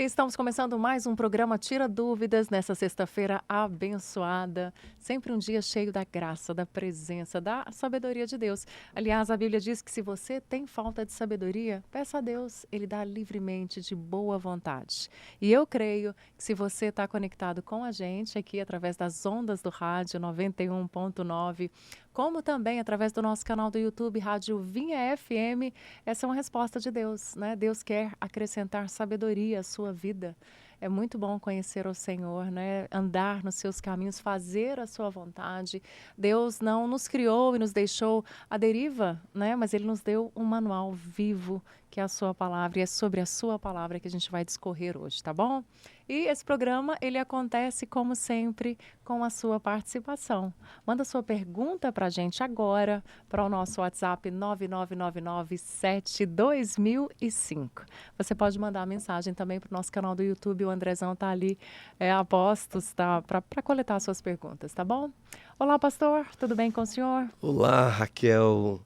Estamos começando mais um programa Tira Dúvidas nessa sexta-feira abençoada. Sempre um dia cheio da graça, da presença, da sabedoria de Deus. Aliás, a Bíblia diz que se você tem falta de sabedoria, peça a Deus, Ele dá livremente, de boa vontade. E eu creio que se você está conectado com a gente aqui através das ondas do rádio 91.9, como também através do nosso canal do YouTube, Rádio Vinha FM, essa é uma resposta de Deus, né? Deus quer acrescentar sabedoria à sua vida. É muito bom conhecer o Senhor, né? Andar nos seus caminhos, fazer a sua vontade. Deus não nos criou e nos deixou à deriva, né? Mas Ele nos deu um manual vivo, que é a sua palavra, e é sobre a sua palavra que a gente vai discorrer hoje, tá bom? E esse programa, ele acontece, como sempre, com a sua participação. Manda sua pergunta para a gente agora, para o nosso WhatsApp 999972005. Você pode mandar a mensagem também para o nosso canal do YouTube, o Andrezão está ali a postos, tá, para coletar suas perguntas, tá bom? Olá, pastor, tudo bem com o senhor? Olá, Raquel,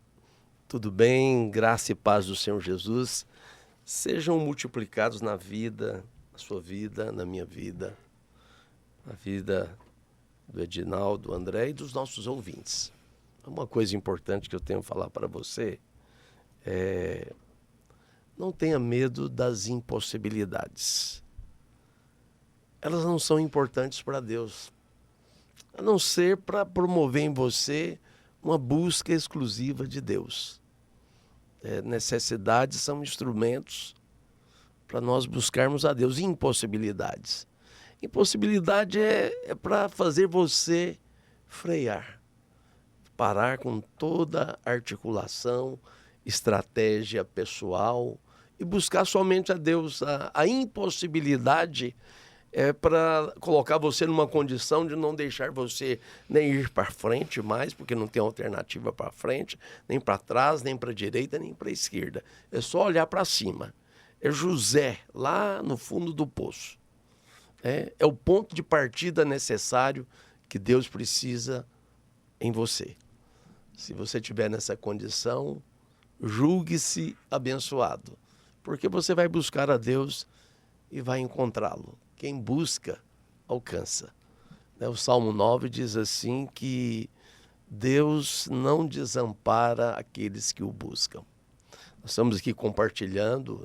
tudo bem? Graça e paz do Senhor Jesus sejam multiplicados na vida, na sua vida, na minha vida, na vida do Edinaldo, do André e dos nossos ouvintes. Uma coisa importante que eu tenho a falar para você é: não tenha medo das impossibilidades. Elas não são importantes para Deus, a não ser para promover em você uma busca exclusiva de Deus. Necessidades são instrumentos para nós buscarmos a Deus. Impossibilidades. Impossibilidade é para fazer você frear, parar com toda articulação, estratégia pessoal e buscar somente a Deus. A impossibilidade é para colocar você numa condição de não deixar você nem ir para frente mais, porque não tem alternativa para frente, nem para trás, nem para a direita, nem para a esquerda. É só olhar para cima. É José, lá no fundo do poço. É o ponto de partida necessário que Deus precisa em você. Se você estiver nessa condição, julgue-se abençoado, porque você vai buscar a Deus e vai encontrá-lo. Quem busca, alcança. O Salmo 9 diz assim que Deus não desampara aqueles que o buscam. Nós estamos aqui compartilhando,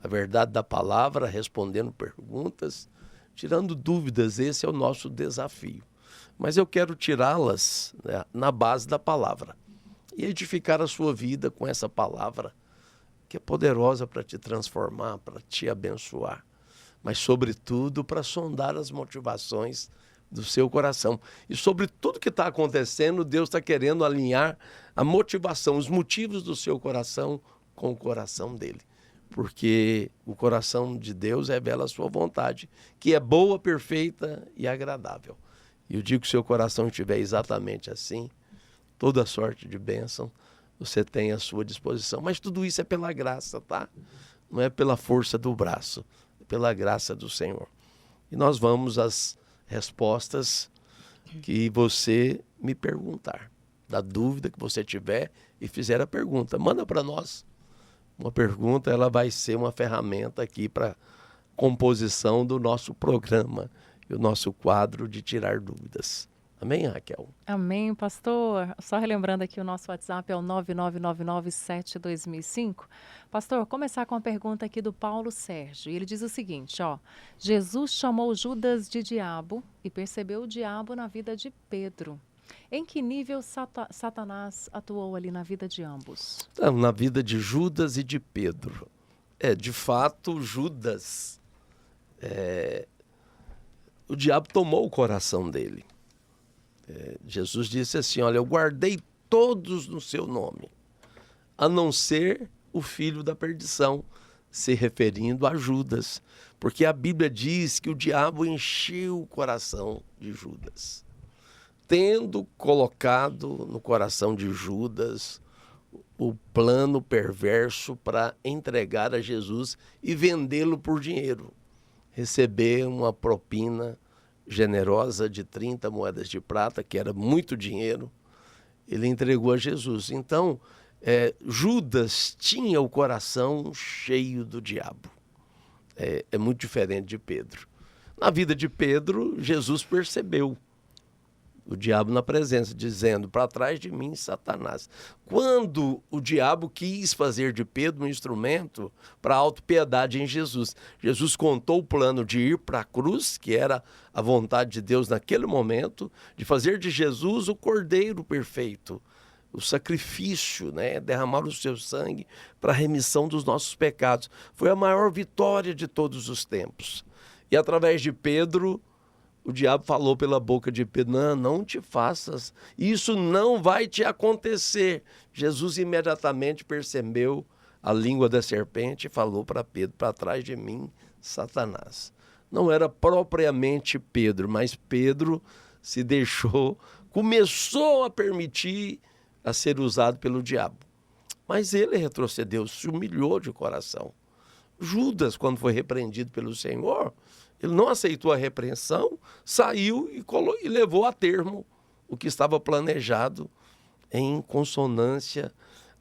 a verdade da palavra, respondendo perguntas, tirando dúvidas. Esse é o nosso desafio. Mas eu quero tirá-las, na base da palavra e edificar a sua vida com essa palavra que é poderosa para te transformar, para te abençoar, mas, sobretudo, para sondar as motivações do seu coração. E sobre tudo que está acontecendo, Deus está querendo alinhar a motivação, os motivos do seu coração com o coração dele. Porque o coração de Deus revela a sua vontade, que é boa, perfeita e agradável. E eu digo que se o seu coração estiver exatamente assim, toda sorte de bênção você tem à sua disposição. Mas tudo isso é pela graça, tá? Não é pela força do braço. Pela graça do Senhor. E nós vamos às respostas que você me perguntar. Da dúvida que você tiver e fizer a pergunta, manda para nós. Uma pergunta, ela vai ser uma ferramenta aqui para composição do nosso programa e o nosso quadro de tirar dúvidas. Amém, Raquel? Amém, pastor. Só relembrando aqui, o nosso WhatsApp é o 999972005. Pastor, começar com a pergunta aqui do Paulo Sérgio. Ele diz o seguinte, Jesus chamou Judas de diabo e percebeu o diabo na vida de Pedro. Em que nível Satanás atuou ali na vida de ambos? Na vida de Judas e de Pedro. De fato, Judas, o diabo tomou o coração dele. Jesus disse assim, olha, eu guardei todos no seu nome, a não ser o filho da perdição, se referindo a Judas, porque a Bíblia diz que o diabo encheu o coração de Judas, tendo colocado no coração de Judas o plano perverso para entregar a Jesus e vendê-lo por dinheiro, receber uma propina generosa de 30 moedas de prata, que era muito dinheiro, ele entregou a Jesus. Então, Judas tinha o coração cheio do diabo. é muito diferente de Pedro. Na vida de Pedro, Jesus percebeu o diabo na presença, dizendo: para trás de mim, Satanás. Quando o diabo quis fazer de Pedro um instrumento para a autopiedade em Jesus. Jesus contou o plano de ir para a cruz, que era a vontade de Deus naquele momento, de fazer de Jesus o Cordeiro perfeito, o sacrifício, né? Derramar o seu sangue para a remissão dos nossos pecados. Foi a maior vitória de todos os tempos. E através de Pedro, o diabo falou pela boca de Pedro: não te faças, isso não vai te acontecer. Jesus imediatamente percebeu a língua da serpente e falou para Pedro: para trás de mim, Satanás. Não era propriamente Pedro, mas Pedro se deixou, começou a permitir a ser usado pelo diabo. Mas ele retrocedeu, se humilhou de coração. Judas, quando foi repreendido pelo Senhor, ele não aceitou a repreensão, saiu e levou a termo o que estava planejado em consonância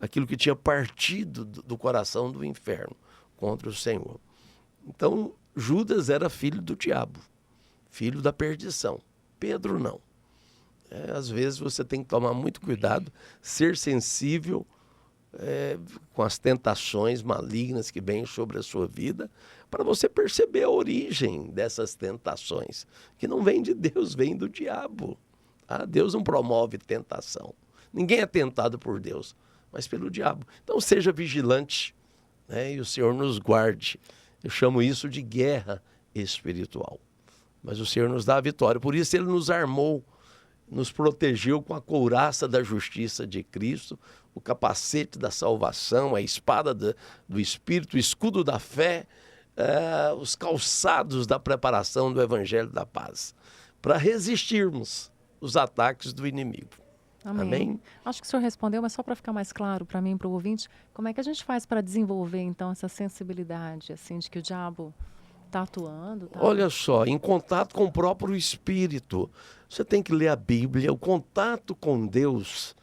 aquilo que tinha partido do coração do inferno contra o Senhor. Então, Judas era filho do diabo, filho da perdição. Pedro não. Às vezes você tem que tomar muito cuidado, ser sensível com as tentações malignas que vêm sobre a sua vida, para você perceber a origem dessas tentações, que não vem de Deus, vem do diabo. Deus não promove tentação. Ninguém é tentado por Deus, mas pelo diabo. Então seja vigilante, né? E o Senhor nos guarde. Eu chamo isso de guerra espiritual. Mas o Senhor nos dá a vitória. Por isso ele nos armou, nos protegeu com a couraça da justiça de Cristo, o capacete da salvação, a espada do Espírito, o escudo da fé, os calçados da preparação do Evangelho da Paz, para resistirmos os ataques do inimigo. Amém. Amém? Acho que o senhor respondeu, mas só para ficar mais claro para mim e para o ouvinte, como é que a gente faz para desenvolver, então, essa sensibilidade, assim, de que o diabo está atuando? Olha só, em contato com o próprio Espírito. Você tem que ler a Bíblia. O contato com Deus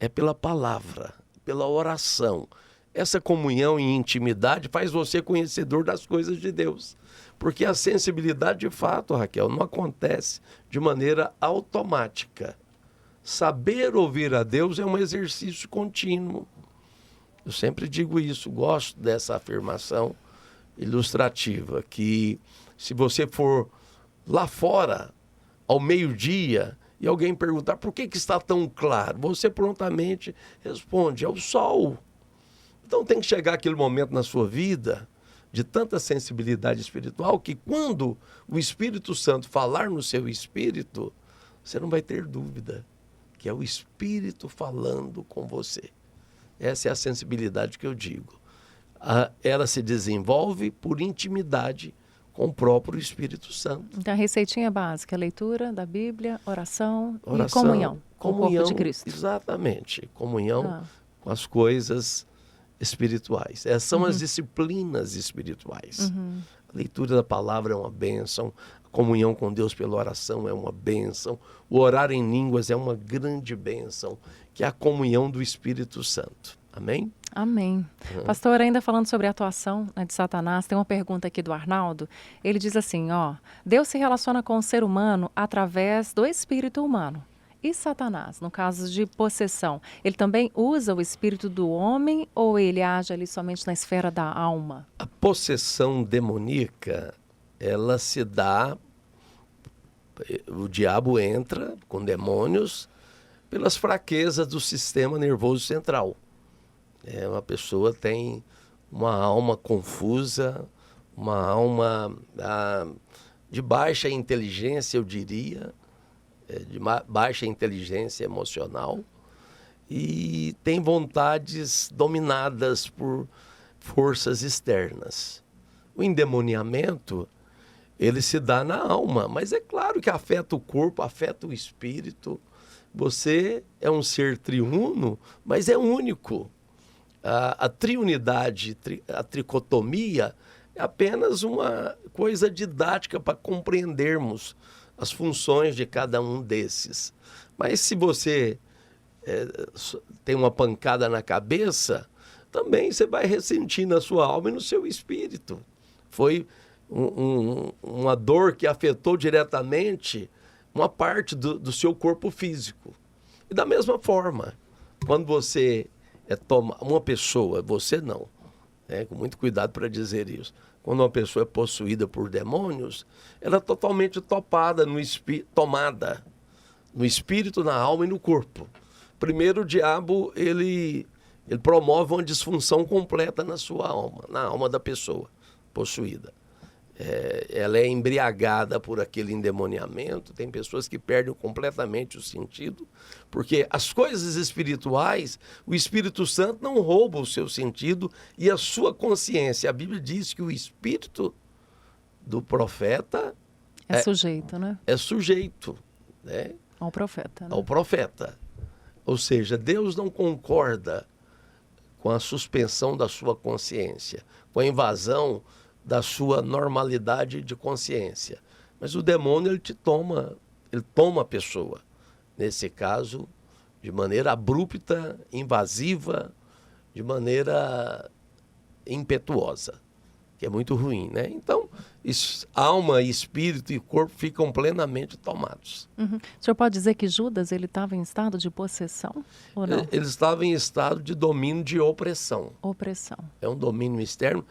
é pela palavra, pela oração. Essa comunhão e intimidade faz você conhecedor das coisas de Deus. Porque a sensibilidade, de fato, Raquel, não acontece de maneira automática. Saber ouvir a Deus é um exercício contínuo. Eu sempre digo isso, gosto dessa afirmação ilustrativa, que se você for lá fora, ao meio-dia, e alguém perguntar por que está tão claro, você prontamente responde: é o sol. Então tem que chegar aquele momento na sua vida de tanta sensibilidade espiritual que quando o Espírito Santo falar no seu espírito, você não vai ter dúvida que é o Espírito falando com você. Essa é a sensibilidade que eu digo. Ela se desenvolve por intimidade com o próprio Espírito Santo. Então, a receitinha básica: leitura da Bíblia, oração e comunhão com o corpo de Cristo. Exatamente, comunhão com as coisas espirituais. Essas são as disciplinas espirituais. A leitura da palavra é uma bênção, a comunhão com Deus pela oração é uma bênção, o orar em línguas é uma grande bênção, que é a comunhão do Espírito Santo. Amém? Amém. Pastor, ainda falando sobre a atuação, né, de Satanás, tem uma pergunta aqui do Arnaldo. Ele diz assim, Deus se relaciona com o ser humano através do espírito humano. E Satanás, no caso de possessão, ele também usa o espírito do homem ou ele age ali somente na esfera da alma? A possessão demoníaca, ela se dá, o diabo entra com demônios pelas fraquezas do sistema nervoso central. Uma pessoa tem uma alma confusa, uma alma de baixa inteligência, eu diria, de baixa inteligência emocional, e tem vontades dominadas por forças externas. O endemoniamento, ele se dá na alma, mas é claro que afeta o corpo, afeta o espírito. Você é um ser triuno, mas é único. A triunidade, a tricotomia, é apenas uma coisa didática para compreendermos as funções de cada um desses. Mas se você tem uma pancada na cabeça, também você vai ressentir na sua alma e no seu espírito. Foi uma dor que afetou diretamente uma parte do seu corpo físico. E da mesma forma, quando você uma pessoa, você não, né, com muito cuidado para dizer isso, quando uma pessoa é possuída por demônios, ela é totalmente tomada no espírito, na alma e no corpo. Primeiro, o diabo, ele promove uma disfunção completa na sua alma, na alma da pessoa possuída. Ela é embriagada por aquele endemoniamento. Tem pessoas que perdem completamente o sentido, porque as coisas espirituais, o Espírito Santo não rouba o seu sentido e a sua consciência. A Bíblia diz que o espírito do profeta é sujeito, né? É sujeito, né? Ao profeta. Né? Ao profeta. Ou seja, Deus não concorda com a suspensão da sua consciência, com a invasão da sua normalidade de consciência. Mas o demônio, ele toma a pessoa. Nesse caso, de maneira abrupta, invasiva, de maneira impetuosa, que é muito ruim, né? Então, alma, espírito e corpo ficam plenamente tomados. Uhum. O senhor pode dizer que Judas, ele estava em estado de possessão ou não? Ele estava em estado de domínio de opressão. Opressão. É um domínio externo.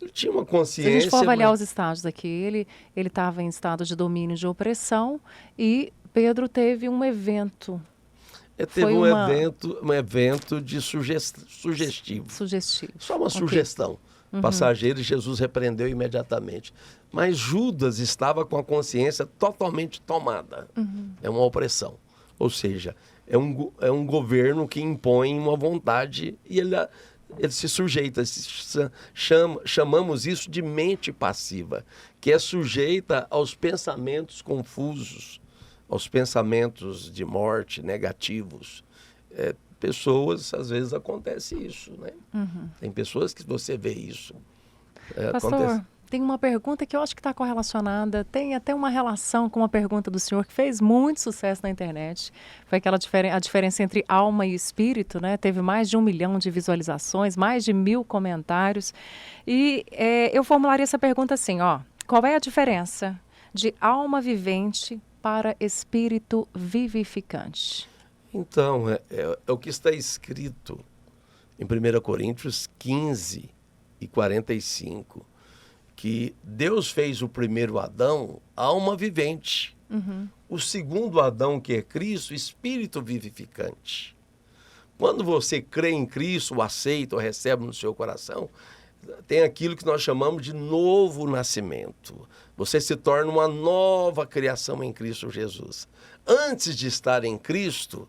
Ele tinha uma consciência... Se a gente for avaliar os estágios aqui, ele estava em estado de domínio de opressão e Pedro teve um evento. Teve um evento de sugestivo. Sugestivo. Só uma sugestão. Passageiro, e Jesus repreendeu imediatamente. Mas Judas estava com a consciência totalmente tomada. É uma opressão. Ou seja, é um governo que impõe uma vontade e ele se sujeita. Chamamos isso de mente passiva, que é sujeita aos pensamentos confusos, aos pensamentos de morte negativos. Pessoas, às vezes acontece isso, né? Tem pessoas que você vê isso. Pastor, acontece. Tem uma pergunta que eu acho que está correlacionada, tem até uma relação com uma pergunta do senhor que fez muito sucesso na internet. Foi a diferença entre alma e espírito, né? Teve mais de 1 milhão de visualizações, mais de 1.000 comentários. E eu formularia essa pergunta assim, ó. Qual é a diferença de alma vivente para espírito vivificante? Então, é o que está escrito em 1 Coríntios 15 e 45, que Deus fez o primeiro Adão alma vivente, o segundo Adão, que é Cristo, espírito vivificante. Quando você crê em Cristo, o aceita, o recebe no seu coração, tem aquilo que nós chamamos de novo nascimento. Você se torna uma nova criação em Cristo Jesus. Antes de estar em Cristo,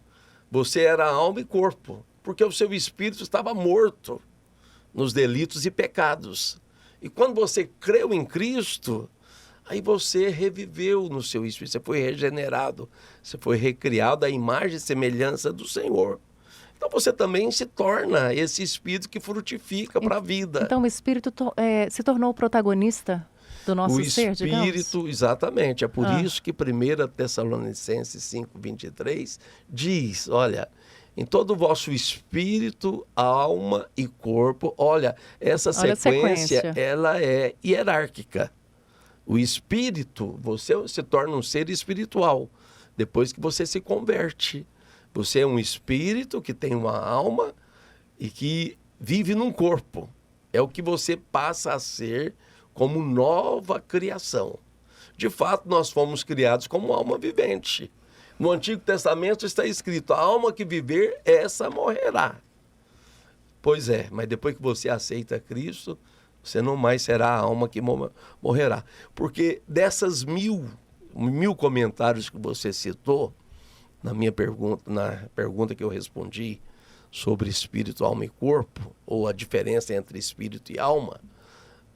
você era alma e corpo, porque o seu espírito estava morto nos delitos e pecados. E quando você creu em Cristo, aí você reviveu no seu espírito, você foi regenerado, você foi recriado à imagem e semelhança do Senhor. Então você também se torna esse espírito que frutifica para a vida. Então o espírito se tornou o protagonista do nosso ser, digamos? O espírito, exatamente. É por isso que 1 Tessalonicenses 5:23 diz, olha, em todo o vosso espírito, alma e corpo, olha, essa sequência, ela é hierárquica. O espírito, você se torna um ser espiritual, depois que você se converte. Você é um espírito que tem uma alma e que vive num corpo. É o que você passa a ser como nova criação. De fato, nós fomos criados como alma vivente. No Antigo Testamento está escrito, a alma que viver, essa morrerá. Pois é, mas depois que você aceita Cristo, você não mais será a alma que morrerá. Porque dessas mil comentários que você citou, na pergunta que eu respondi sobre espírito, alma e corpo, ou a diferença entre espírito e alma,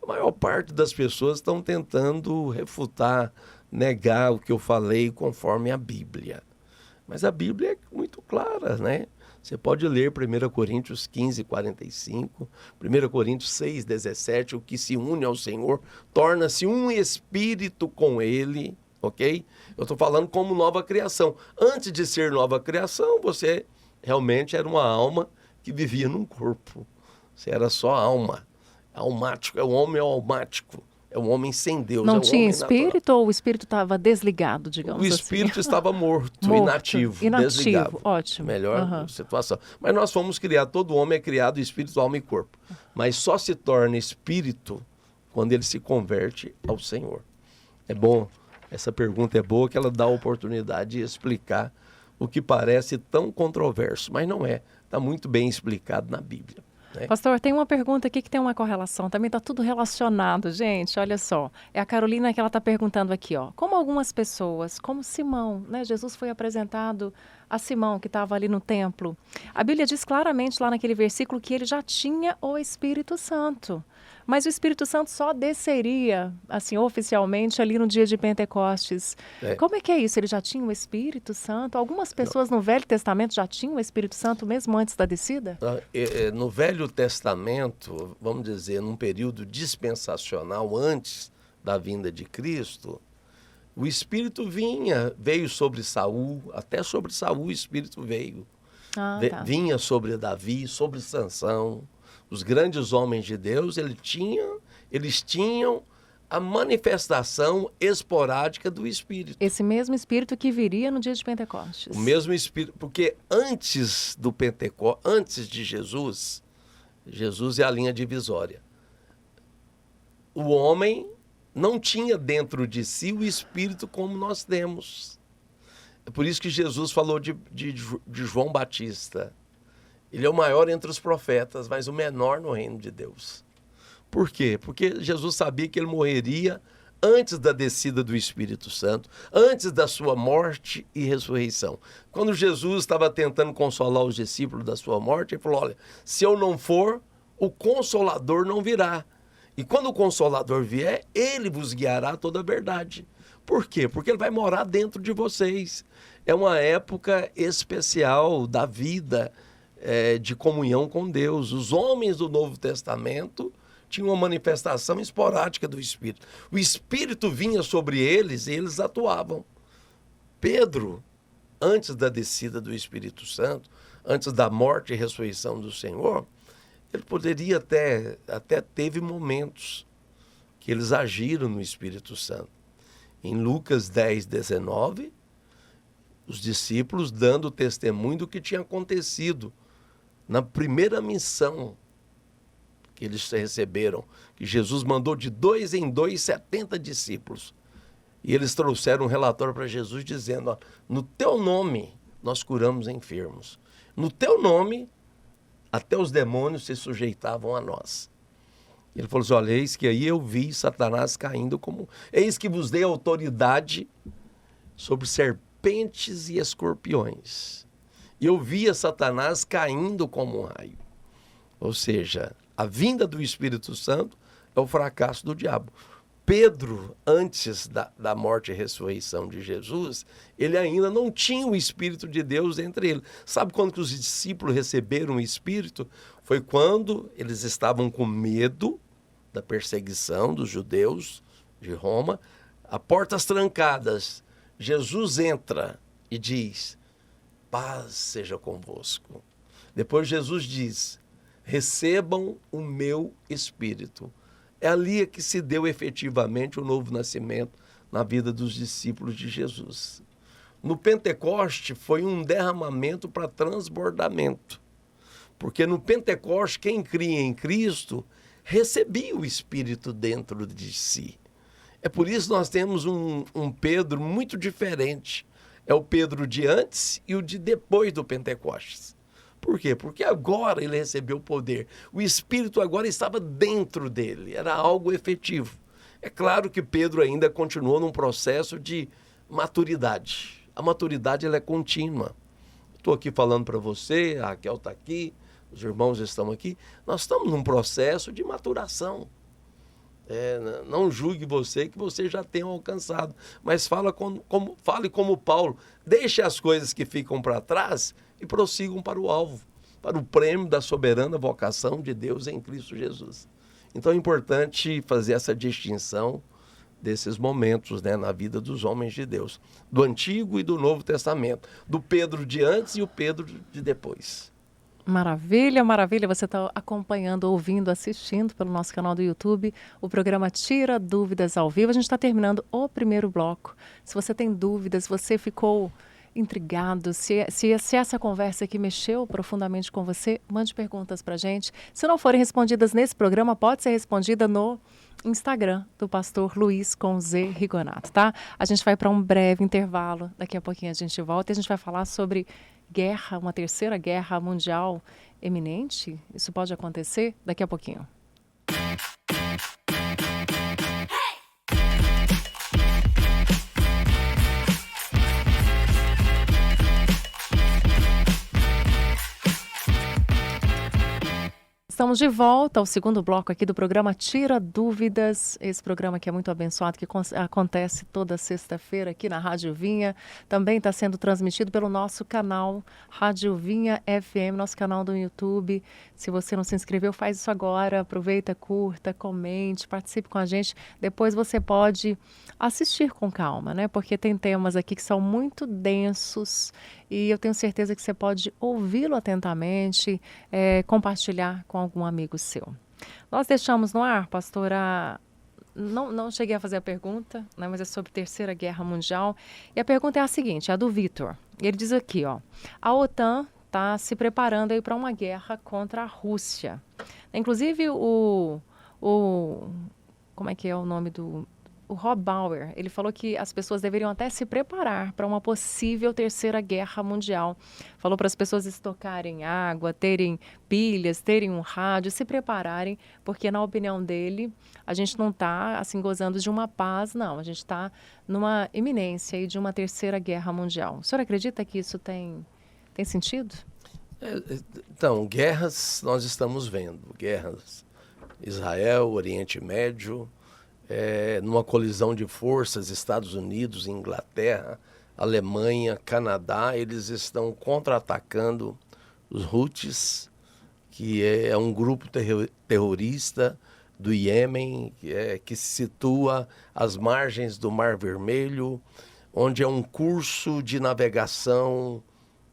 a maior parte das pessoas estão tentando refutar, negar o que eu falei conforme a Bíblia. Mas a Bíblia é muito clara, né? Você pode ler 1 Coríntios 15, 45, 1 Coríntios 6, 17, o que se une ao Senhor torna-se um espírito com Ele, ok? Eu estou falando como nova criação. Antes de ser nova criação, você realmente era uma alma que vivia num corpo. Você era só alma. Almático, o homem é almático. É um homem sem Deus, Não é um tinha homem natural. espírito ou o espírito estava desligado, digamos O assim? espírito estava morto, Morto, inativo, inativo, desligado. ótimo. Melhor Aham. situação. Mas nós fomos criados, todo homem é criado espírito, alma e corpo. Mas só se torna espírito quando ele se converte ao Senhor. É bom, essa pergunta é boa, que ela dá a oportunidade de explicar o que parece tão controverso, mas não é. Está muito bem explicado na Bíblia. Né? Pastor, tem uma pergunta aqui que tem uma correlação. Também está tudo relacionado, gente. Olha só. É a Carolina que ela está perguntando aqui, ó. Como algumas pessoas, como Simão, né? Jesus foi apresentado a Simão, que estava ali no templo. A Bíblia diz claramente lá naquele versículo que ele já tinha o Espírito Santo. Mas o Espírito Santo só desceria, assim, oficialmente ali no dia de Pentecostes. Como é que é isso? Ele já tinha o Espírito Santo? Algumas pessoas no Velho Testamento já tinham o Espírito Santo mesmo antes da descida? No Velho Testamento, vamos dizer, num período dispensacional antes da vinda de Cristo, o Espírito veio sobre Saul, até sobre Saul o Espírito veio. Tá. Vinha sobre Davi, sobre Sansão. Os grandes homens de Deus, eles tinham a manifestação esporádica do Espírito. Esse mesmo Espírito que viria no dia de Pentecostes. O mesmo Espírito, porque antes do Pentecostes, antes de Jesus, Jesus é a linha divisória. O homem não tinha dentro de si o Espírito como nós temos. É por isso que Jesus falou de João Batista. Ele é o maior entre os profetas, mas o menor no reino de Deus. Por quê? Porque Jesus sabia que ele morreria antes da descida do Espírito Santo, antes da sua morte e ressurreição. Quando Jesus estava tentando consolar os discípulos da sua morte, ele falou, olha, se eu não for, o Consolador não virá. E quando o Consolador vier, ele vos guiará a toda a verdade. Por quê? Porque ele vai morar dentro de vocês. É uma época especial da vida, de comunhão com Deus. Os homens do Novo Testamento tinham uma manifestação esporádica do Espírito. O Espírito vinha sobre eles e eles atuavam. Pedro, antes da descida do Espírito Santo, antes da morte e ressurreição do Senhor, ele poderia até teve momentos que eles agiram no Espírito Santo. Em Lucas 10, 19, os discípulos dando testemunho do que tinha acontecido na primeira missão que eles receberam, que Jesus mandou de 2 em 2, 70 discípulos. E eles trouxeram um relatório para Jesus dizendo, ó, no teu nome nós curamos enfermos. No teu nome, até os demônios se sujeitavam a nós. Ele falou assim, olha, eis que aí eu vi Satanás caindo como... Eis que vos dei autoridade sobre serpentes e escorpiões. E eu via Satanás caindo como um raio. Ou seja, a vinda do Espírito Santo é o fracasso do diabo. Pedro, antes da morte e ressurreição de Jesus, ele ainda não tinha o Espírito de Deus entre ele. Sabe quando que os discípulos receberam o Espírito? Foi quando eles estavam com medo da perseguição dos judeus de Roma, a portas trancadas. Jesus entra e diz, paz seja convosco. Depois Jesus diz, recebam o meu Espírito. É ali que se deu efetivamente o novo nascimento na vida dos discípulos de Jesus. No Pentecoste foi um derramamento para transbordamento. Porque no Pentecoste, quem cria em Cristo recebia o Espírito dentro de si. É por isso que nós temos um Pedro muito diferente. É o Pedro de antes e o de depois do Pentecostes. Por quê? Porque agora ele recebeu o poder. O Espírito agora estava dentro dele, era algo efetivo. É claro que Pedro ainda continuou num processo de maturidade. A maturidade ela é contínua. Estou aqui falando para você, a Raquel está aqui, os irmãos estão aqui. Nós estamos num processo de maturação. Não julgue você que você já tenha alcançado, mas fale como Paulo. Deixe as coisas que ficam para trás e prossigam para o alvo, para o prêmio da soberana vocação de Deus em Cristo Jesus. Então é importante fazer essa distinção desses momentos, né, na vida dos homens de Deus, do Antigo e do Novo Testamento, do Pedro de antes e o Pedro de depois. Maravilha, maravilha. Você está acompanhando, ouvindo, assistindo pelo nosso canal do YouTube o programa Tira Dúvidas ao Vivo. A gente está terminando o primeiro bloco. Se você tem dúvidas, se você ficou intrigado, se essa conversa aqui mexeu profundamente com você, mande perguntas para a gente. Se não forem respondidas nesse programa, pode ser respondida no Instagram do pastor Luiz com Z Rigonato, tá? A gente vai para um breve intervalo. Daqui a pouquinho a gente volta e a gente vai falar sobre guerra, uma terceira guerra mundial eminente. Isso pode acontecer daqui a pouquinho. Estamos de volta ao segundo bloco aqui do programa Tira Dúvidas, esse programa que é muito abençoado, que acontece toda sexta-feira aqui na Rádio Vinha. Também está sendo transmitido pelo nosso canal Rádio Vinha FM, nosso canal do YouTube. Se você não se inscreveu, faz isso agora, aproveita, curta, comente, participe com a gente. Depois você pode assistir com calma, né? Porque tem temas aqui que são muito densos e eu tenho certeza que você pode ouvi-lo atentamente, compartilhar com algum amigo seu. Nós deixamos no ar, pastora, não cheguei a fazer a pergunta, né, mas é sobre Terceira Guerra Mundial. E a pergunta é a seguinte, a do Vitor. Ele diz aqui, ó, a OTAN está se preparando aí para uma guerra contra a Rússia. Inclusive como é que é o nome do... O Rob Bauer, ele falou que as pessoas deveriam até se preparar para uma possível terceira guerra mundial. Falou para as pessoas estocarem água, terem pilhas, terem um rádio, se prepararem, porque na opinião dele, a gente não está assim gozando de uma paz, não. A gente está numa iminência aí de uma terceira guerra mundial. O senhor acredita que isso tem sentido? Então, guerras nós estamos vendo. Guerras Israel, Oriente Médio... numa colisão de forças, Estados Unidos, Inglaterra, Alemanha, Canadá, eles estão contra-atacando os Houthis, que é um grupo terrorista do Iêmen, que se situa às margens do Mar Vermelho, onde é um curso de navegação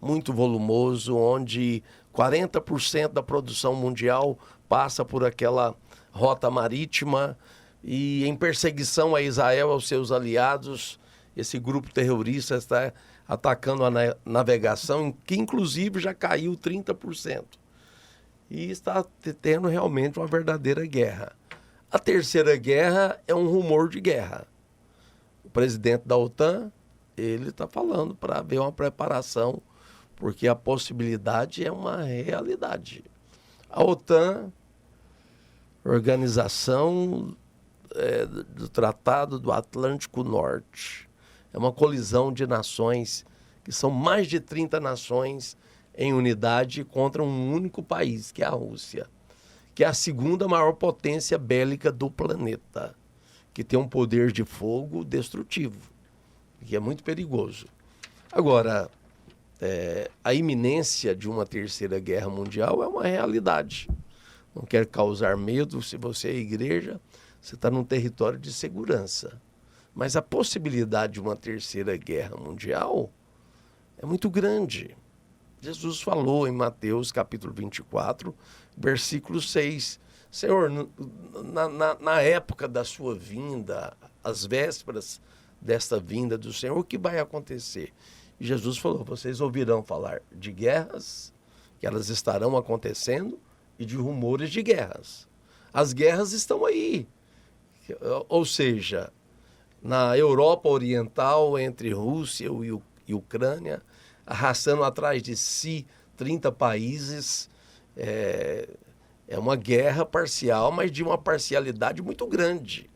muito volumoso, onde 40% da produção mundial passa por aquela rota marítima. E em perseguição a Israel e aos seus aliados, esse grupo terrorista está atacando a navegação, que inclusive já caiu 30%. E está tendo realmente uma verdadeira guerra. A terceira guerra é um rumor de guerra. O presidente da OTAN, ele está falando para haver uma preparação, porque a possibilidade é uma realidade. A OTAN, organização... do Tratado do Atlântico Norte. É uma colisão de nações, que são mais de 30 nações em unidade contra um único país, que é a Rússia, que é a segunda maior potência bélica do planeta, que tem um poder de fogo destrutivo, que é muito perigoso. Agora, a iminência de uma terceira guerra mundial é uma realidade. Não quero causar medo. Se você é igreja, você está num território de segurança. Mas a possibilidade de uma terceira guerra mundial é muito grande. Jesus falou em Mateus capítulo 24, versículo 6. Senhor, na época da sua vinda, as vésperas desta vinda do Senhor, o que vai acontecer? E Jesus falou, vocês ouvirão falar de guerras, que elas estarão acontecendo, e de rumores de guerras. As guerras estão aí. Ou seja, na Europa Oriental, entre Rússia e Ucrânia, arrastando atrás de si 30 países, é uma guerra parcial, mas de uma parcialidade muito grande.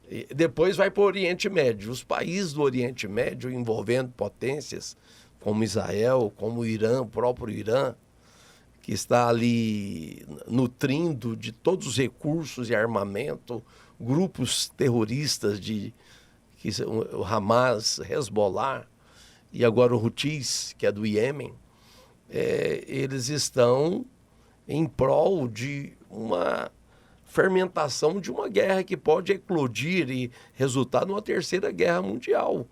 E depois vai para o Oriente Médio. Os países do Oriente Médio, envolvendo potências como Israel, como o Irã, o próprio Irã, que está ali nutrindo de todos os recursos e armamento, grupos terroristas o Hamas, Hezbollah e agora o Houthis, que é do Iêmen, eles estão em prol de uma fermentação de uma guerra que pode eclodir e resultar numa terceira guerra mundial.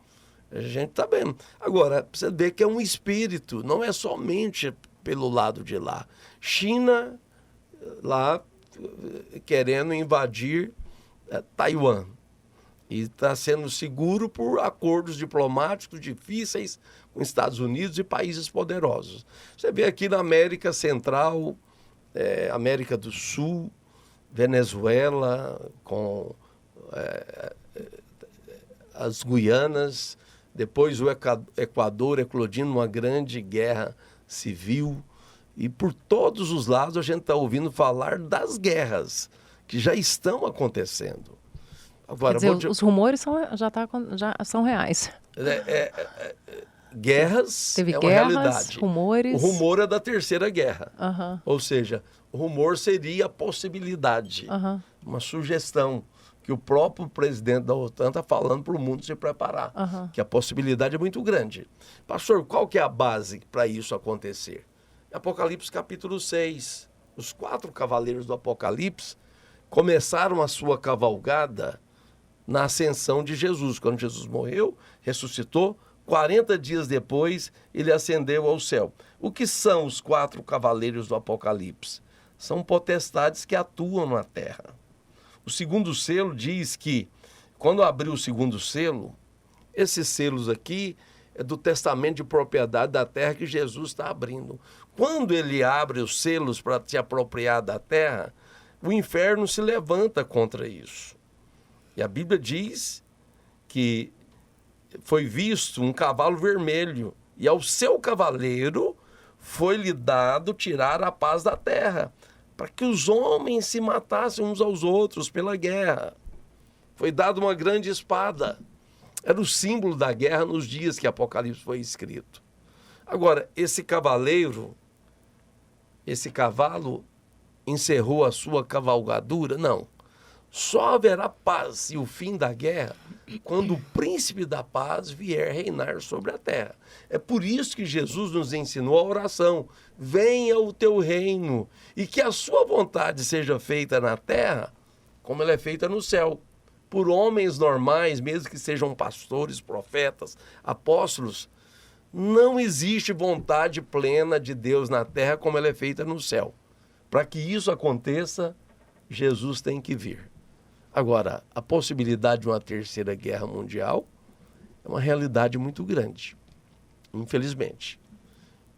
A gente está vendo. Agora, precisa ver que é um espírito, não é somente pelo lado de lá. China, lá, querendo invadir Taiwan. E está sendo seguro por acordos diplomáticos difíceis com Estados Unidos e países poderosos. Você vê aqui na América Central, América do Sul, Venezuela, com as Guianas, depois o Equador eclodindo uma grande guerra civil. E por todos os lados a gente está ouvindo falar das guerras que já estão acontecendo. Agora, Quer dizer, os rumores já são reais. Guerras Teve é uma guerras, realidade. rumores. O rumor é da Terceira Guerra. Uhum. Ou seja, o rumor seria a possibilidade, uma sugestão que o próprio presidente da OTAN está falando para o mundo se preparar, que a possibilidade é muito grande. Pastor, qual que é a base para isso acontecer? Apocalipse capítulo 6. Os 4 cavaleiros do Apocalipse começaram a sua cavalgada na ascensão de Jesus. Quando Jesus morreu, ressuscitou, 40 dias depois ele ascendeu ao céu. O que são os 4 cavaleiros do Apocalipse? São potestades que atuam na terra. O segundo selo diz que, quando abriu o segundo selo, esses selos aqui é do testamento de propriedade da terra que Jesus está abrindo. Quando ele abre os selos para se apropriar da terra, o inferno se levanta contra isso. E a Bíblia diz que foi visto um cavalo vermelho, e ao seu cavaleiro foi-lhe dado tirar a paz da terra, para que os homens se matassem uns aos outros pela guerra. Foi dada uma grande espada. Era o símbolo da guerra nos dias que Apocalipse foi escrito. Agora, esse cavalo encerrou a sua cavalgadura? Não. Só haverá paz e o fim da guerra quando o príncipe da paz vier reinar sobre a terra. É por isso que Jesus nos ensinou a oração. Venha o teu reino e que a sua vontade seja feita na terra como ela é feita no céu. Por homens normais, mesmo que sejam pastores, profetas, apóstolos, não existe vontade plena de Deus na terra como ela é feita no céu. Para que isso aconteça, Jesus tem que vir. Agora, a possibilidade de uma terceira guerra mundial é uma realidade muito grande, infelizmente.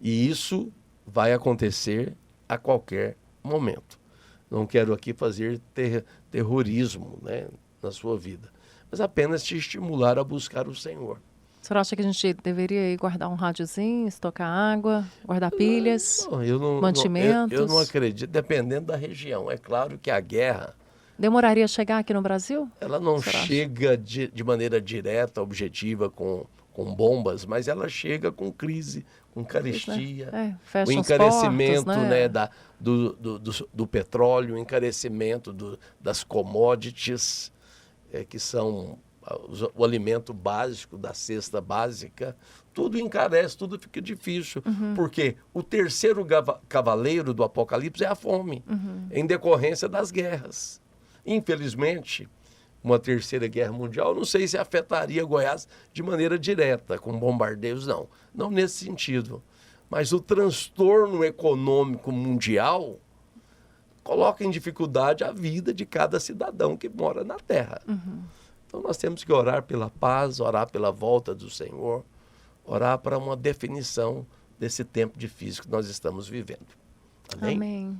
E isso vai acontecer a qualquer momento. Não quero aqui fazer terrorismo, né, na sua vida, mas apenas te estimular a buscar o Senhor. O senhor acha que a gente deveria guardar um rádiozinho, estocar água, guardar pilhas, mantimentos? Eu não acredito, dependendo da região. É claro que a guerra... Demoraria a chegar aqui no Brasil? Ela não chega de maneira direta, objetiva, com bombas, mas ela chega com crise, com carestia, o encarecimento, portos, né? do petróleo, o encarecimento das commodities, que são o alimento básico da cesta básica. Tudo encarece, tudo fica difícil, porque o terceiro cavaleiro do Apocalipse é a fome, em decorrência das guerras. Infelizmente, uma terceira guerra mundial, não sei se afetaria Goiás de maneira direta, com bombardeios, não. Não nesse sentido. Mas o transtorno econômico mundial coloca em dificuldade a vida de cada cidadão que mora na Terra. Então nós temos que orar pela paz, orar pela volta do Senhor, orar para uma definição desse tempo difícil que nós estamos vivendo. Amém? Amém.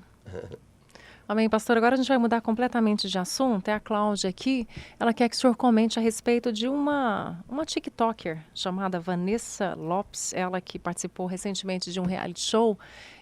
Amém, pastor. Agora a gente vai mudar completamente de assunto. É a Cláudia aqui. Ela quer que o senhor comente a respeito de uma TikToker chamada Vanessa Lopes. Ela que participou recentemente de um reality show.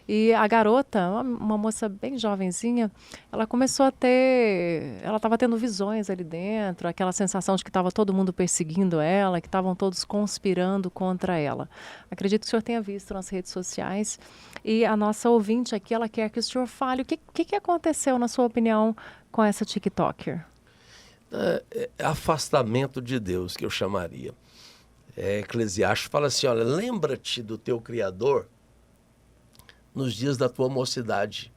E a garota, uma moça bem jovenzinha, ela começou a ter... Ela estava tendo visões ali dentro, aquela sensação de que estava todo mundo perseguindo ela, que estavam todos conspirando contra ela. Acredito que o senhor tenha visto nas redes sociais. E a nossa ouvinte aqui, ela quer que o senhor fale o que aconteceu, na sua opinião, com essa TikToker. Afastamento de Deus, que eu chamaria. Eclesiastes fala assim, olha, lembra-te do teu Criador nos dias da tua mocidade,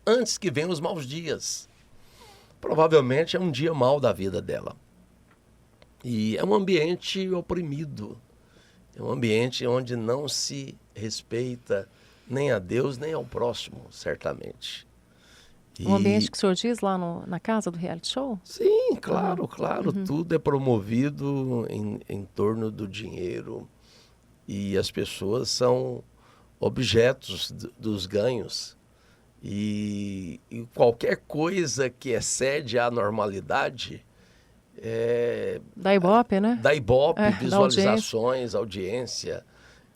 antes que venham os maus dias. Provavelmente é um dia mau da vida dela. E é um ambiente oprimido, é um ambiente onde não se respeita nem a Deus, nem ao próximo, certamente. O ambiente que o senhor diz lá na casa do reality show? Sim, claro, claro. Tudo é promovido em torno do dinheiro e as pessoas são objetos dos ganhos. E qualquer coisa que excede a normalidade Da Ibope, né? dá Ibope, Da visualizações, audiência.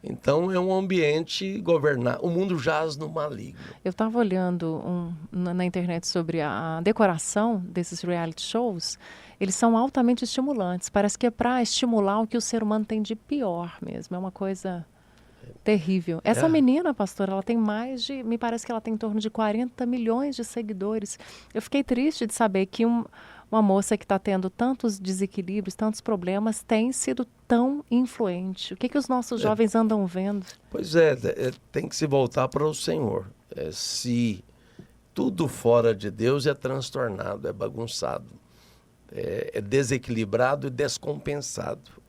Então é um ambiente governado. O mundo jaz no maligno. Eu estava olhando na internet sobre a decoração desses reality shows. Eles são altamente estimulantes. Parece que é para estimular o que o ser humano tem de pior mesmo. É uma coisa terrível. Essa menina, pastora, ela tem me parece que ela tem em torno de 40 milhões de seguidores. Eu fiquei triste de saber que uma moça que está tendo tantos desequilíbrios, tantos problemas, tem sido tão influente. O que os nossos jovens andam vendo? Pois tem que se voltar para o Senhor. Se tudo fora de Deus é transtornado, é bagunçado, é desequilibrado e descompensado.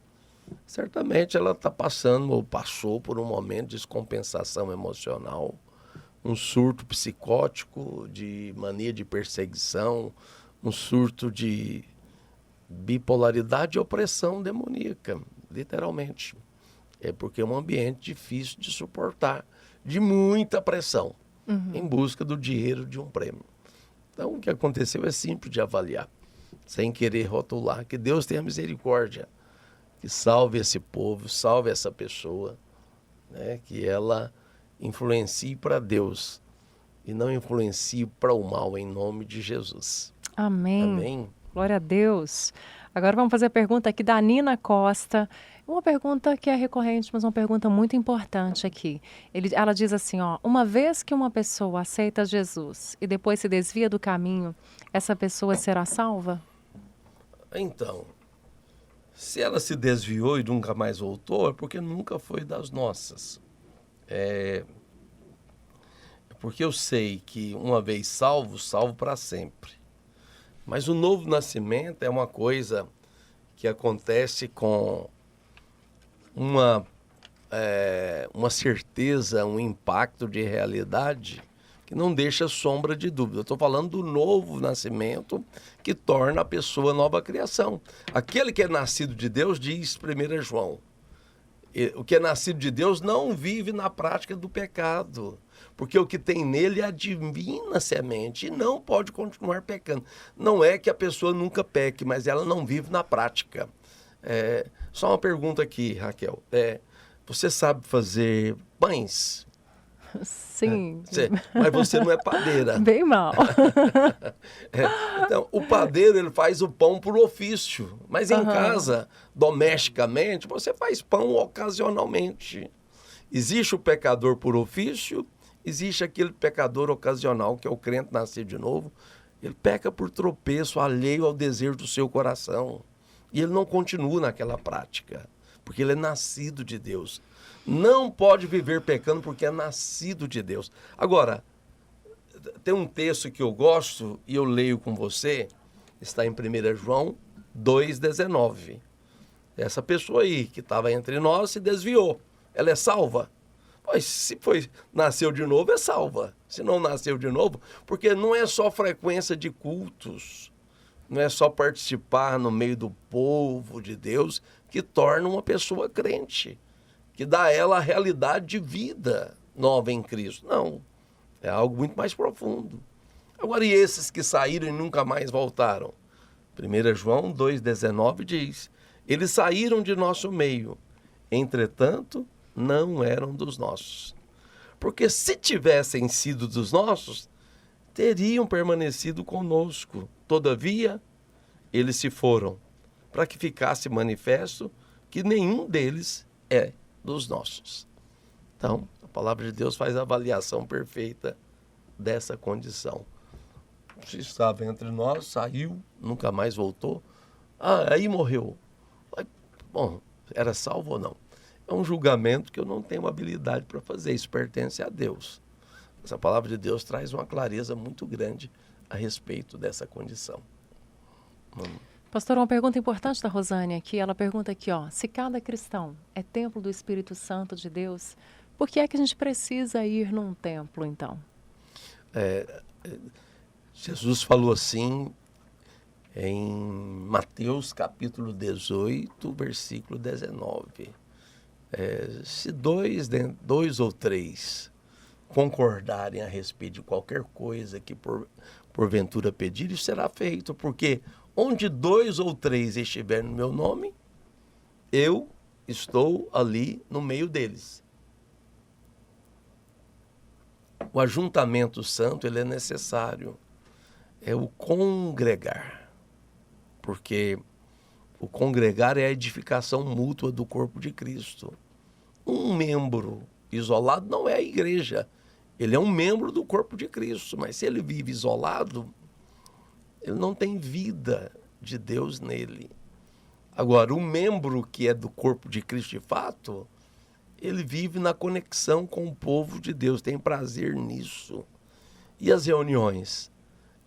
Certamente ela está passando ou passou por um momento de descompensação emocional, um surto psicótico, de mania de perseguição, um surto de bipolaridade e opressão demoníaca, literalmente. É porque é um ambiente difícil de suportar, de muita pressão, em busca do dinheiro de um prêmio. Então, o que aconteceu é simples de avaliar, sem querer rotular. Que Deus tenha misericórdia, que salve esse povo, salve essa pessoa, né? Que ela influencie para Deus e não influencie para o mal, em nome de Jesus. Amém. Amém. Glória a Deus. Agora vamos fazer a pergunta aqui da Nina Costa. Uma pergunta que é recorrente, mas uma pergunta muito importante aqui. Ela diz assim, uma vez que uma pessoa aceita Jesus e depois se desvia do caminho, essa pessoa será salva? Então, se ela se desviou e nunca mais voltou, é porque nunca foi das nossas. Porque eu sei que uma vez salvo, salvo para sempre. Mas o novo nascimento é uma coisa que acontece com uma certeza, um impacto de realidade que não deixa sombra de dúvida. Eu estou falando do novo nascimento que torna a pessoa nova criação. Aquele que é nascido de Deus, diz 1 João, o que é nascido de Deus não vive na prática do pecado, porque o que tem nele é a divina semente e não pode continuar pecando. Não é que a pessoa nunca peque, mas ela não vive na prática. Só uma pergunta aqui, Raquel. Você sabe fazer pães? Sim. Mas você não é padeira. Bem mal. Então, o padeiro ele faz o pão por ofício, mas em casa, domesticamente, você faz pão ocasionalmente. Existe o pecador por ofício, existe aquele pecador ocasional, que é o crente nascido de novo. Ele peca por tropeço alheio ao desejo do seu coração. E ele não continua naquela prática, porque ele é nascido de Deus. Não pode viver pecando porque é nascido de Deus. Agora, tem um texto que eu gosto e eu leio com você, está em 1 João 2,19. Essa pessoa aí que estava entre nós se desviou. Ela é salva? Pois se nasceu de novo, é salva. Se não nasceu de novo, porque não é só frequência de cultos, não é só participar no meio do povo de Deus que torna uma pessoa crente, que dá a ela a realidade de vida nova em Cristo. Não, é algo muito mais profundo. Agora, e esses que saíram e nunca mais voltaram? 1 João 2,19 diz, eles saíram de nosso meio, entretanto, não eram dos nossos. Porque se tivessem sido dos nossos, teriam permanecido conosco. Todavia, eles se foram, para que ficasse manifesto que nenhum deles é dos nossos. Então, a palavra de Deus faz a avaliação perfeita dessa condição. Se estava entre nós, saiu, nunca mais voltou. Aí morreu. Bom, era salvo ou não? É um julgamento que eu não tenho habilidade para fazer. Isso pertence a Deus. Essa palavra de Deus traz uma clareza muito grande a respeito dessa condição. Pastor, uma pergunta importante da Rosane aqui. Ela pergunta aqui, se cada cristão é templo do Espírito Santo de Deus, Por que é que a gente precisa ir num templo, então? Jesus falou assim em Mateus capítulo 18, versículo 19. Se dois ou três concordarem a respeito de qualquer coisa que porventura pedirem, será feito, porque onde 2 ou 3 estiverem no meu nome, eu estou ali no meio deles. O ajuntamento santo, ele é necessário. É o congregar. Porque o congregar é a edificação mútua do corpo de Cristo. Um membro isolado não é a igreja. Ele é um membro do corpo de Cristo. Mas se ele vive isolado, ele não tem vida de Deus nele. Agora, o membro que é do corpo de Cristo de fato, ele vive na conexão com o povo de Deus, tem prazer nisso. E as reuniões?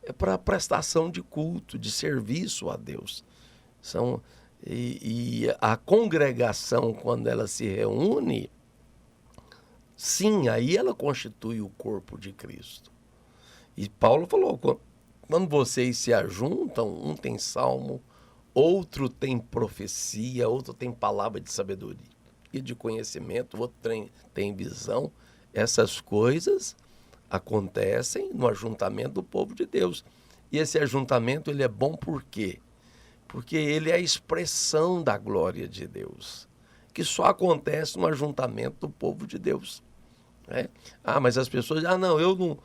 É para prestação de culto, de serviço a Deus. E a congregação, quando ela se reúne, sim, aí ela constitui o corpo de Cristo. E Paulo falou, quando vocês se ajuntam, um tem salmo, outro tem profecia, outro tem palavra de sabedoria e de conhecimento, outro tem visão. Essas coisas acontecem no ajuntamento do povo de Deus. E esse ajuntamento, ele é bom por quê? Porque ele é a expressão da glória de Deus, que só acontece no ajuntamento do povo de Deus. Né? Mas as pessoas dizem, não, eu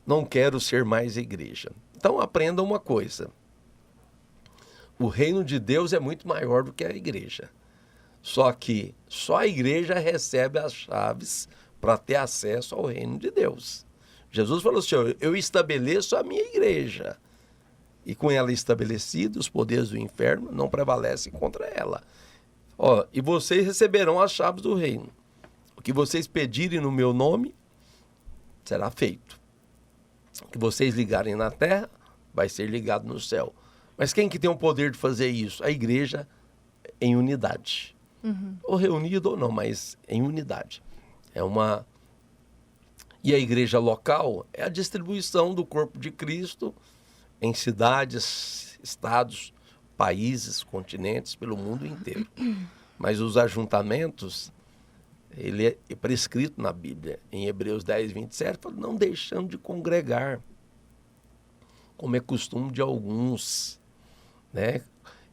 não quero ser mais igreja. Então aprenda uma coisa, o reino de Deus é muito maior do que a igreja. Só que só a igreja recebe as chaves para ter acesso ao reino de Deus. Jesus falou assim, eu estabeleço a minha igreja. E com ela estabelecida, os poderes do inferno não prevalecem contra ela. E vocês receberão as chaves do reino. O que vocês pedirem no meu nome, será feito. O que vocês ligarem na terra, vai ser ligado no céu. Mas quem que tem o poder de fazer isso? A igreja em unidade. Ou reunido ou não, mas em unidade. E a igreja local é a distribuição do corpo de Cristo em cidades, estados, países, continentes, pelo mundo inteiro. Mas os ajuntamentos, ele é prescrito na Bíblia, em Hebreus 10, 27, fala, não deixando de congregar, como é costume de alguns, né?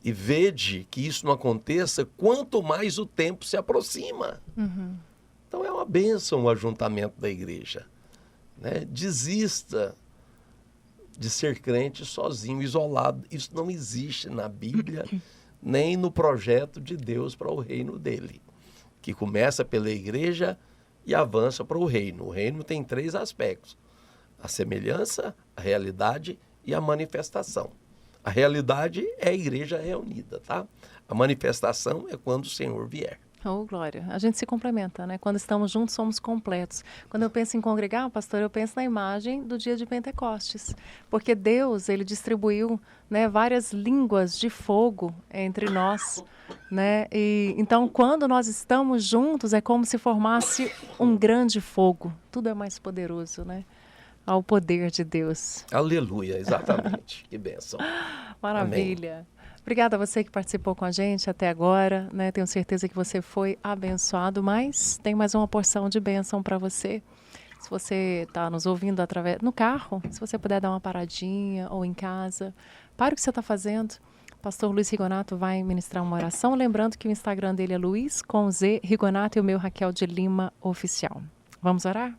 E vede que isso não aconteça quanto mais o tempo se aproxima. Então é uma bênção o ajuntamento da igreja. Né? Desista de ser crente sozinho, isolado. Isso não existe na Bíblia, nem no projeto de Deus para o reino dele, que começa pela igreja e avança para o reino. O reino tem 3 aspectos: a semelhança, a realidade e a manifestação. A realidade é a igreja reunida, tá? A manifestação é quando o Senhor vier. Oh, glória. A gente se complementa, né? Quando estamos juntos, somos completos. Quando eu penso em congregar, pastor, eu penso na imagem do dia de Pentecostes. Porque Deus, ele distribuiu, né, várias línguas de fogo entre nós, né? E então, quando nós estamos juntos, é como se formasse um grande fogo. Tudo é mais poderoso, né? Ao poder de Deus. Aleluia, exatamente. Que bênção. Maravilha. Amém. Obrigada a você que participou com a gente até agora, né? Tenho certeza que você foi abençoado, mas tem mais uma porção de bênção para você. Se você está nos ouvindo no carro, se você puder dar uma paradinha ou em casa, para o que você está fazendo. O pastor Luiz Rigonato vai ministrar uma oração, lembrando que o Instagram dele é Luiz com Z Rigonato e o meu Raquel de Lima Oficial. Vamos orar?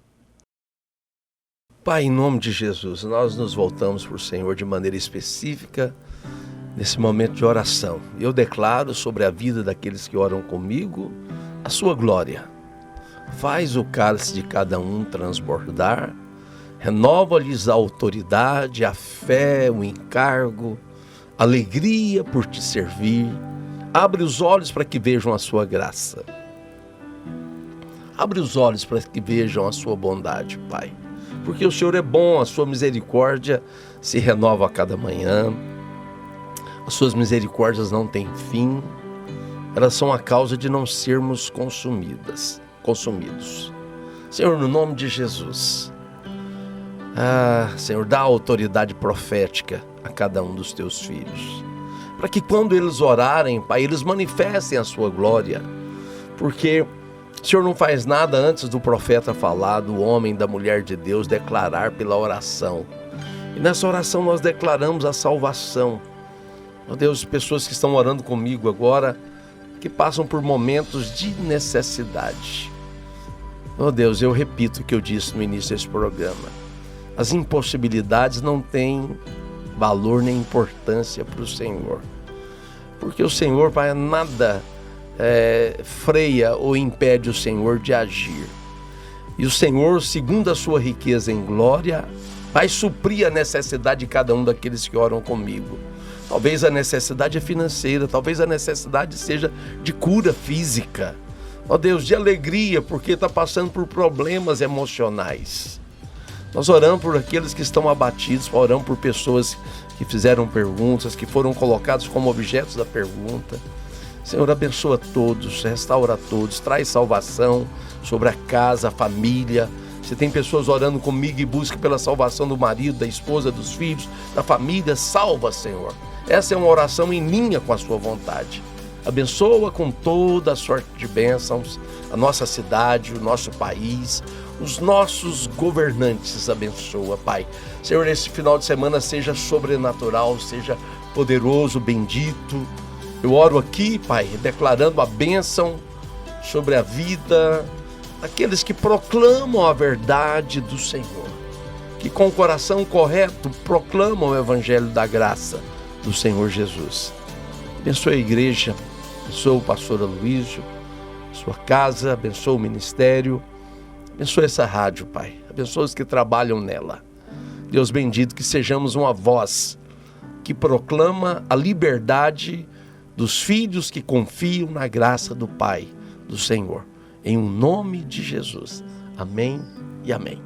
Pai, em nome de Jesus, nós nos voltamos para o Senhor de maneira específica nesse momento de oração. Eu declaro sobre a vida daqueles que oram comigo a sua glória. Faz o cálice de cada um transbordar, renova-lhes a autoridade, a fé, o encargo, a alegria por te servir. Abre os olhos para que vejam a sua graça. Abre os olhos para que vejam a sua bondade, Pai. Porque o Senhor é bom, a sua misericórdia se renova a cada manhã. As suas misericórdias não têm fim. Elas são a causa de não sermos consumidos. Senhor, no nome de Jesus, Senhor, dá autoridade profética a cada um dos teus filhos, para que quando eles orarem, Pai, eles manifestem a sua glória, porque o Senhor não faz nada antes do profeta falar, do homem, da mulher de Deus declarar pela oração. E nessa oração nós declaramos a salvação. Ó Deus, pessoas que estão orando comigo agora, que passam por momentos de necessidade. Ó Deus, eu repito o que eu disse no início desse programa. As impossibilidades não têm valor nem importância para o Senhor. Porque o Senhor, Pai, nada freia ou impede o Senhor de agir. E o Senhor, segundo a sua riqueza em glória, vai suprir a necessidade de cada um daqueles que oram comigo. Talvez a necessidade é financeira, talvez a necessidade seja de cura física. Ó Deus, de alegria, porque está passando por problemas emocionais. Nós oramos por aqueles que estão abatidos, oramos por pessoas que fizeram perguntas, que foram colocados como objetos da pergunta. Senhor, abençoa todos, restaura todos, traz salvação sobre a casa, a família. Se tem pessoas orando comigo e busca pela salvação do marido, da esposa, dos filhos, da família, salva, Senhor. Essa é uma oração em linha com a sua vontade. Abençoa com toda a sorte de bênçãos a nossa cidade, o nosso país, os nossos governantes, abençoa, Pai. Senhor, esse final de semana seja sobrenatural, seja poderoso, bendito. Eu oro aqui, Pai, declarando a bênção sobre a vida daqueles que proclamam a verdade do Senhor, que com o coração correto proclamam o evangelho da graça do Senhor Jesus. Abençoa a igreja, abençoa o pastor Aloísio, sua casa, abençoa o ministério, abençoa essa rádio, Pai, abençoa os que trabalham nela. Deus bendito, que sejamos uma voz que proclama a liberdade dos filhos que confiam na graça do Pai, do Senhor. Em o nome de Jesus. Amém e amém.